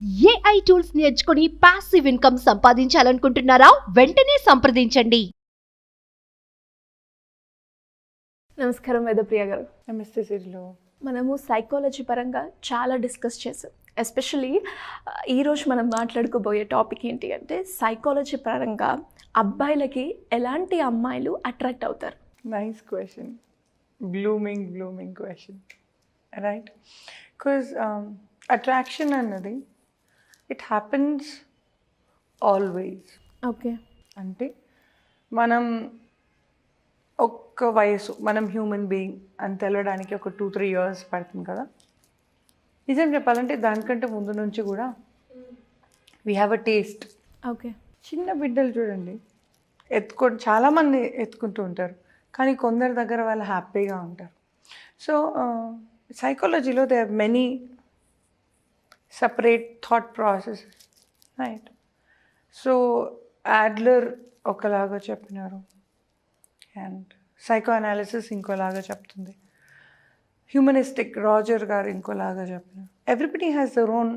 AI tools నేర్చుకుని passive income సంపాదించాలనుకుంటున్నారా? వెంటనే సంప్రదించండి. నమస్కారం వేదప్రియ గారు. నమస్తే సిరిలో. మనము సైకాలజీ పరంగా చాలా డిస్కస్ చేసాం. ఎస్పెషలీ ఈరోజు మనం మాట్లాడుకోబోయే టాపిక్ ఏంటి అంటే సైకాలజీ పరంగా అబ్బాయిలకి ఎలాంటి అమ్మాయిలు అట్రాక్ట్ అవుతారు? Nice question, blooming question, right? Because attraction అన్నది ఇట్ హ్యాపెన్స్ ఆల్వేస్. ఓకే. అంటే మనం ఒక్క వయసు, మనం హ్యూమన్ బీయింగ్ అని తెలవడానికి ఒక 2-3 years పడుతుంది కదా. నిజం చెప్పాలంటే దానికంటే ముందు నుంచి కూడా we have a taste. Okay. చిన్న బిడ్డలు చూడండి, చాలామంది ఎత్తుకుంటూ ఉంటారు, కానీ కొందరి దగ్గర వాళ్ళు హ్యాపీగా ఉంటారు. సో సైకాలజీలో they have many separate thought processes, right? So Adler ఒకలాగా చెప్పినారు అండ్ సైకో అనాలిసిస్ ఇంకోలాగా చెప్తుంది, హ్యూమనిస్టిక్ రాజర్ గారు ఇంకోలాగా చెప్పినారు. Everybody has their own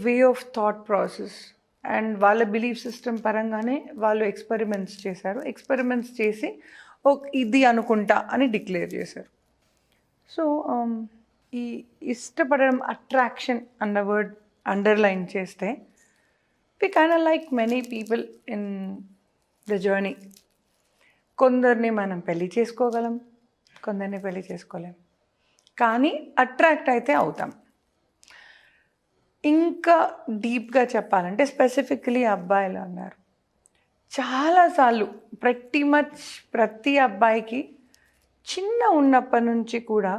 way of thought process and వాళ్ళ బిలీఫ్ సిస్టమ్ పరంగానే వాళ్ళు ఎక్స్పెరిమెంట్స్ చేశారు. ఎక్స్పెరిమెంట్స్ చేసి ఇది అనుకుంటా అని డిక్లేర్ చేశారు. సో ఈ ఇష్టపడడం, అట్రాక్షన్ అన్న వర్డ్ అండర్లైన్ చేస్తే we kind like many people in the journey. కొందరిని మనం పెళ్లి చేసుకోగలం, కొందరిని పెళ్లి చేసుకోలేం, కానీ అట్రాక్ట్ అయితే అవుతాం. ఇంకా డీప్గా చెప్పాలంటే స్పెసిఫికలీ అబ్బాయిలు అన్నారు, చాలాసార్లు ప్రతి అబ్బాయికి చిన్న ఉన్నప్పటి నుంచి కూడా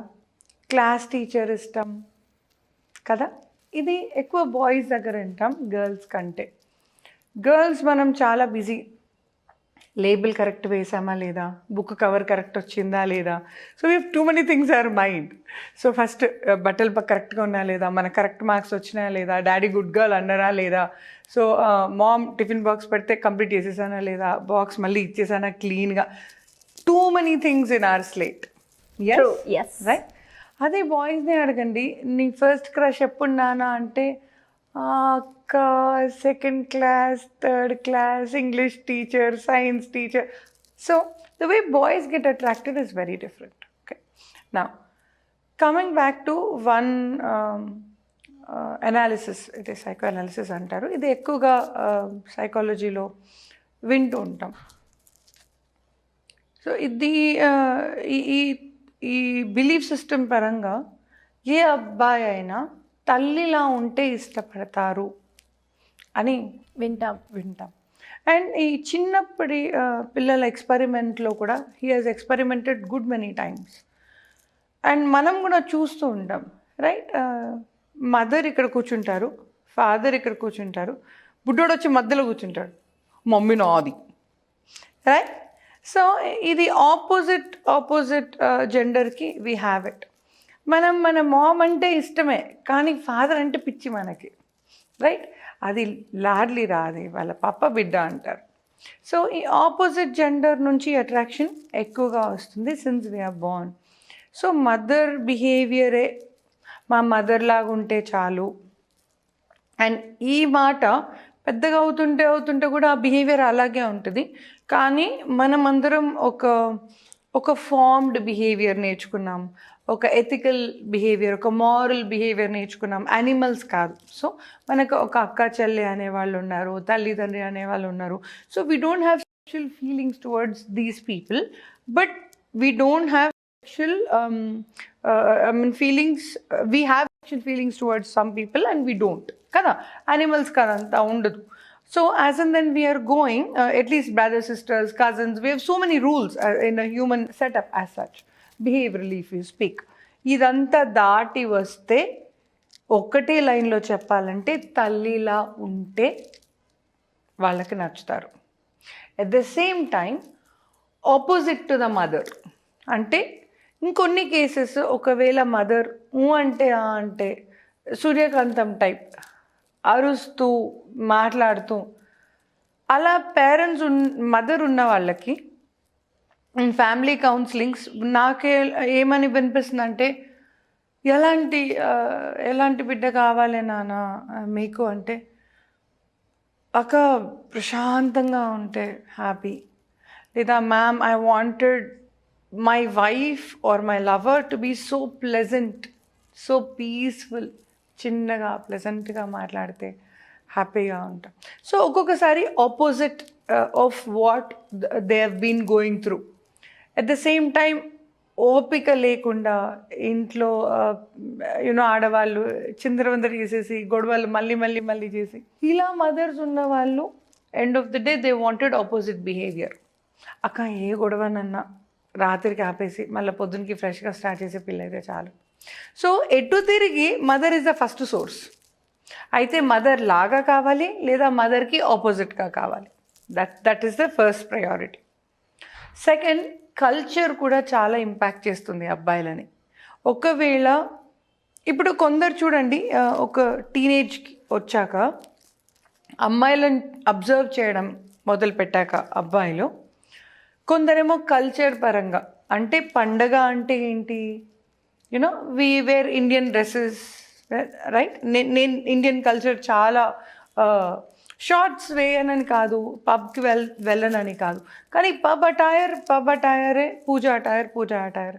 క్లాస్ టీచర్ ఇష్టం కదా. ఇది ఎక్కువ బాయ్స్ దగ్గర వింటాం గర్ల్స్ కంటే. గర్ల్స్ మనం చాలా బిజీ, లేబుల్ కరెక్ట్ వేసామా లేదా, బుక్ కవర్ కరెక్ట్ వచ్చిందా లేదా, so we have too many things our mind. So first బట్టలు కరెక్ట్గా ఉన్నా లేదా, మన కరెక్ట్ మార్క్స్ వచ్చినాయా లేదా, డాడీ గుడ్ గర్ల్ అన్నారా లేదా, సో మామ్ టిఫిన్ బాక్స్ పెడితే కంప్లీట్ చేసేసానా లేదా, బాక్స్ మళ్ళీ ఇచ్చేసానా క్లీన్గా. Two many things in our slate. Yes. Right? అదే బాయ్స్ని అడగండి, నీ ఫస్ట్ క్రష్ ఎప్పుడు నానా అంటే అక్క, 2nd class, 3rd class, English teacher, science teacher. So the way boys get attracted is very different. Okay, నా coming back to one analysis, ఇది psycho analysis అంటారు. ఇది ఎక్కువగా సైకాలజీలో వింటూ ఉంటాం. సో ఇది ఈ బిలీఫ్ సిస్టమ్ పరంగా ఏ అబ్బాయి అయినా తల్లిలా ఉంటే ఇష్టపడతారు అని వింటాం. అండ్ ఈ చిన్నప్పటి పిల్లల ఎక్స్పెరిమెంట్లో కూడా he has experimented good many times. And మనం కూడా చూస్తూ ఉంటాం, రైట్? మదర్ ఇక్కడ కూర్చుంటారు, ఫాదర్ ఇక్కడ కూర్చుంటారు, బుడ్డోడు వచ్చి మధ్యలో కూర్చుంటాడు, మమ్మీ నాది, రైట్? సో ఇది ఆపోజిట్ జెండర్కి వీ హ్యావ్ ఇట్. మన మామ్ అంటే ఇష్టమే, కానీ ఫాదర్ అంటే పిచ్చి మనకి, రైట్? అది లాడ్లీ రాది, వాళ్ళ పప్ప బిడ్డ అంటారు. సో ఈ ఆపోజిట్ జెండర్ నుంచి అట్రాక్షన్ ఎక్కువగా వస్తుంది since we are born. So mother బిహేవియరే మా మదర్ లాగా ఉంటే చాలు. అండ్ ఈ మాట పెద్దగా అవుతుంటే కూడా ఆ బిహేవియర్ అలాగే ఉంటుంది. కానీ మనమందరం ఒక ఫార్మ్డ్ బిహేవియర్ నేర్చుకున్నాం, ఒక ఎథికల్ బిహేవియర్, ఒక మారల్ బిహేవియర్ నేర్చుకున్నాం, యానిమల్స్ కాదు. సో మనకు ఒక అక్క చెల్లి అనేవాళ్ళు ఉన్నారు, తల్లిదండ్రి అనేవాళ్ళు ఉన్నారు. So we don't have sexual feelings towards these people, but we don't have sexual feelings. We have sexual feelings towards some people and we don't కదా. యానిమల్స్ కదా అంతా ఉండదు. So as and then we are going, at least brothers, sisters, cousins, we have so many rules in a human setup as such, behaviorally if you speak. ఇదంతా దాటి వస్తే ఒక్కటే లైన్లో చెప్పాలంటే తల్లిలా ఉంటే వాళ్ళకి నచ్చుతారు. At the same time opposite to the mother అంటే ఇంకొన్ని కేసెస్ ఒకవేళ మదర్ అంటే సూర్యకాంతం టైప్ అరుస్తూ మాట్లాడుతూ అలా పేరెంట్స్ మదర్ ఉన్న వాళ్ళకి ఫ్యామిలీ కౌన్సిలింగ్స్ నాకే ఏమని వినిపిస్తుంది అంటే, ఎలాంటి బిడ్డ కావాలి నాన్న మీకు అంటే, అక్క ప్రశాంతంగా ఉంటే హ్యాపీ, లేదా ma'am I wanted my wife or my lover to be so pleasant, so peaceful, చిన్నగా ప్లెజెంట్గా మాట్లాడితే హ్యాపీగా ఉంటాం. సో ఒక్కొక్కసారి opposite of what they have been going through. At the same time ఓపిక లేకుండా ఇంట్లో ఆడవాళ్ళు చిందరవందర చేసేసి గొడవలు మళ్ళీ చేసి, ఇలా మదర్స్ ఉన్న వాళ్ళు end of the day they wanted opposite behaviour. అక్క ఏ గొడవనన్నా రాత్రికి ఆపేసి మళ్ళీ పొద్దునకి ఫ్రెష్గా స్టార్ట్ చేసే పిల్ల అయితే చాలు. సో ఎటు తిరిగి mother is the first source. అయితే మదర్ లాగా కావాలి, లేదా మదర్కి ఆపోజిట్గా కావాలి. That is the first priority. Second, culture కూడా చాలా ఇంపాక్ట్ చేస్తుంది అబ్బాయిలని. ఒకవేళ ఇప్పుడు కొందరు చూడండి, ఒక టీనేజ్కి వచ్చాక అమ్మాయిలను అబ్జర్వ్ చేయడం మొదలుపెట్టాక అబ్బాయిలు, కొందరేమో కల్చర్ పరంగా, అంటే పండగ అంటే ఏంటి, we wear Indian dresses, right. నేను ఇండియన్ కల్చర్ చాలా షార్ట్స్ వేయనని కాదు, పబ్కి వెళ్ళనని కాదు, కానీ పబ్ అటైరే, పూజ attire.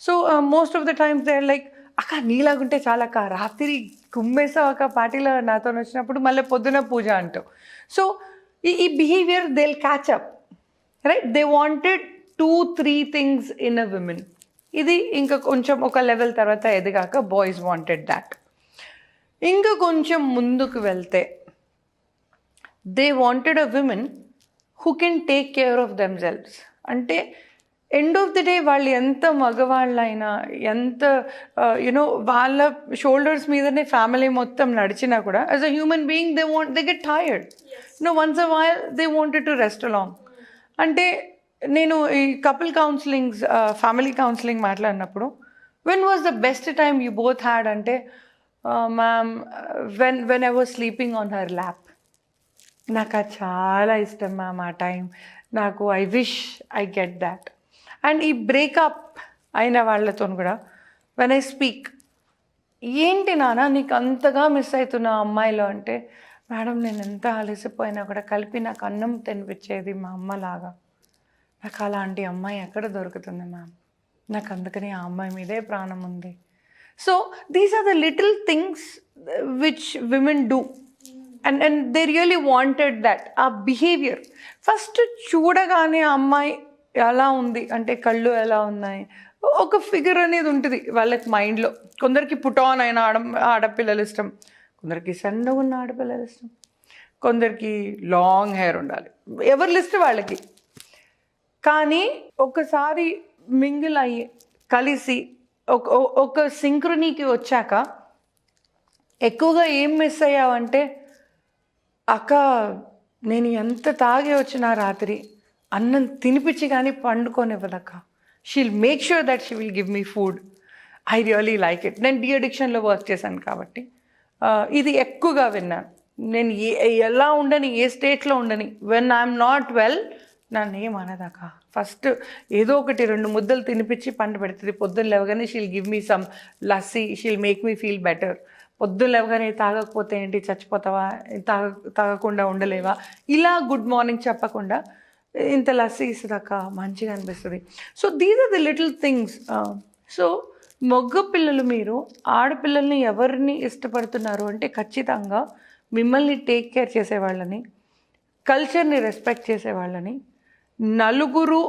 So most of the times they are like, అక్క నీలాగుంటే చాలా అక్క, రాత్రి కుమ్మేసావు అక్క పార్టీలో నాతో వచ్చినప్పుడు, మళ్ళీ పొద్దున పూజ అంటావు. సో ఈ behaviour they will catch up, right. They wanted 2-3 things in a women. ఇది ఇంకా కొంచెం ఒక లెవెల్ తర్వాత ఎదిగాక బాయ్స్ వాంటెడ్ దాట్. ఇంకా కొంచెం ముందుకు వెళ్తే they wanted a women who can take care of themselves. అంటే ఎండ్ ఆఫ్ ది డే వాళ్ళు ఎంత మగవాళ్ళైనా, ఎంత వాళ్ళ షోల్డర్స్ మీదనే ఫ్యామిలీ మొత్తం నడిచినా కూడా, as a human being they get tired. Once a while they wanted to rest along. అంటే నేను ఈ కపుల్ కౌన్సిలింగ్స్, ఫ్యామిలీ కౌన్సిలింగ్ మాట్లాడినప్పుడు, when was the best time you both had అంటే, ma'am when I was sleeping on her lap. నాకు అది చాలా ఇష్టం ma'am ఆ టైం, నాకు I wish I get that. And ఈ బ్రేకప్ అయిన వాళ్ళతో కూడా వెన్ ఐ స్పీక్, ఏంటి నాన్న నీకు అంతగా మిస్ అవుతున్నా అమ్మాయిలో అంటే, మేడం నేను ఎంత అలసిపోయినా కూడా కలిపి నాకు అన్నం తినిపించేది మా అమ్మలాగా, నాకు అలాంటి అమ్మాయి ఎక్కడ దొరుకుతుంది మ్యామ్, నాకు అందుకని ఆ అమ్మాయి మీదే ప్రాణం ఉంది. So these are the little things which women do, and they really wanted that. ఆ బిహేవియర్ ఫస్ట్ చూడగానే ఆ అమ్మాయి ఎలా ఉంది అంటే, కళ్ళు ఎలా ఉన్నాయి, ఒక ఫిగర్ అనేది ఉంటుంది వాళ్ళకి మైండ్లో. కొందరికి పుటాన్ అయిన ఆడపిల్లలు ఇష్టం, కొందరికి సన్నగా ఉన్న ఆడపిల్లలు ఇష్టం, కొందరికి లాంగ్ హెయిర్ ఉండాలి, ఎవరి లిస్ట్ వాళ్ళకి. కానీ ఒకసారి మింగిల్ అయ్యి కలిసి ఒక సింక్రనీకి వచ్చాక ఎక్కువగా ఏం మిస్ అయ్యావంటే, అక్క నేను ఎంత తాగి వచ్చిన రాత్రి అన్నం తినిపించి కానీ పండుకోనివ్వదక్క, she'll make sure that she will give me food, I really like it. నేను డి అడిక్షన్లో వర్క్ చేశాను కాబట్టి ఇది ఎక్కువగా విన్నాను. నేను ఎలా ఉండని, ఏ స్టేట్లో ఉండని, వెన్ ఐఎమ్ నాట్ వెల్ నన్ను ఏమనదాక ఫస్ట్ ఏదో ఒకటి 2 ముద్దలు తినిపించి పండు పెడుతుంది. పొద్దున్న లేవగానే she'll give me some lassi, she'll make me feel better. పొద్దున్న లేవగానే తాగకపోతే ఏంటి చచ్చిపోతావా, తాగకుండా ఉండలేవా, ఇలా గుడ్ మార్నింగ్ చెప్పకుండా ఇంత లస్సీ ఇస్తుందాక మంచిగా అనిపిస్తుంది. So these are the little things. So మగ పిల్లలు, మీరు ఆడపిల్లల్ని ఎవరిని ఇష్టపడుతున్నారు అంటే, ఖచ్చితంగా మిమ్మల్ని టేక్ కేర్ చేసేవాళ్ళని, కల్చర్ని రెస్పెక్ట్ చేసేవాళ్ళని, నలుగురు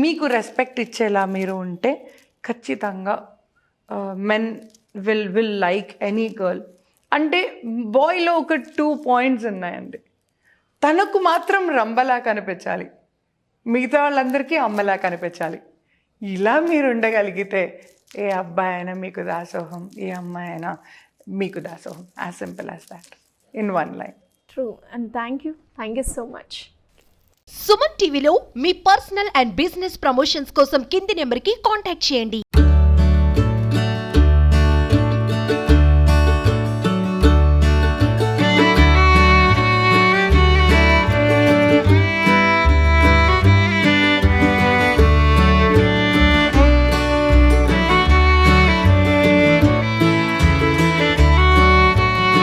మీకు రెస్పెక్ట్ ఇచ్చేలా మీరు ఉంటే ఖచ్చితంగా men will like any girl. అంటే బాయ్లో ఒక 2 పాయింట్స్ ఉన్నాయండి. తనకు మాత్రం రంబలా కనిపించాలి, మిగతా వాళ్ళందరికీ అమ్మలా కనిపించాలి. ఇలా మీరు ఉండగలిగితే ఏ అబ్బాయి అయినా మీకు దాసోహం, ఏ అమ్మాయి అయినా మీకు దాసోహం. As simple as that, in one line. True. And thank you so much. Suman టీవీలో మీ పర్సనల్ అండ్ బిజినెస్ ప్రమోషన్స్ కోసం కింది నెంబర్కి కాంటాక్ట్ చేయండి.